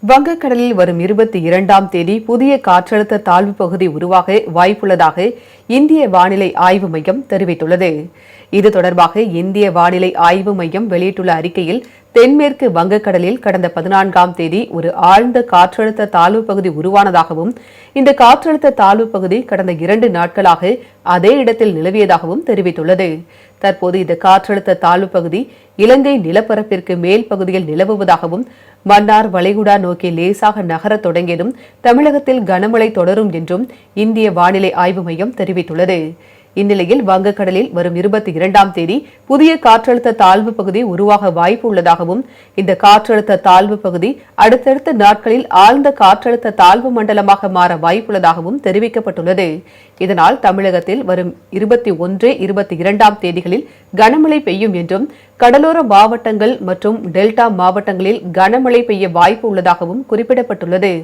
வங்கக்கடலில் வரும் 22ஆம் தேதி புதிய காற்றழுத்த தாழ்வு பகுதி உருவாக வாய்ப்புள்ளதாக இந்திய வானிலை ஆய்வு மையம் தெரிவித்துள்ளது. இது தொடர்பாக இந்திய வானிலை ஆய்வு மையம் வெளியிட்டுள்ள அறிக்கையில், தென்மேற்கு வங்கக்கடலில் கடந்த 14ஆம் தேதி ஒரு ஆழ்ந்த காற்றழுத்த தாழ்வு பகுதி உருவானதாகவும், இந்த காற்றழுத்த தாழ்வு பகுதி கடந்த 2 நாட்களாக அதே இடத்தில் நிலவியதாகவும் தெரிவித்துள்ளது. தற்போது இந்த காற்றழுத்த தாழ்வு பகுதி இலங்கை நிலப்பரப்பிற்கு மேல் பகுதியில் நிலவுவதாகவும், மன்னார் வளைகுடா நோக்கி லேசாக நகரத் தொடங்கியதும் தமிழகத்தில் கனமழை தொடரும் என்றும் இந்திய வானிலை ஆய்வு மையம் தெரிவித்துள்ளது. இந்நிலையில் வங்கக்கடலில் வரும் 22ஆம் தேதி புதிய காற்றழுத்த தாழ்வு பகுதி உருவாக வாய்ப்பு உள்ளதாகவும், இந்த காற்றழுத்த தாழ்வு பகுதி அடுத்தடுத்த நாட்களில் ஆழ்ந்த காற்றழுத்த தாழ்வு மண்டலமாக மாற வாய்ப்புள்ளதாகவும் தெரிவிக்கப்பட்டுள்ளது. இதனால் தமிழகத்தில் வரும் 21, 22ஆம் தேதிகளில் கனமழை பெய்யும் என்றும், கடலோர மாவட்டங்கள் மற்றும் டெல்டா மாவட்டங்களில் கனமழை பெய்ய வாய்ப்பு உள்ளதாகவும் குறிப்பிடப்பட்டுள்ளது.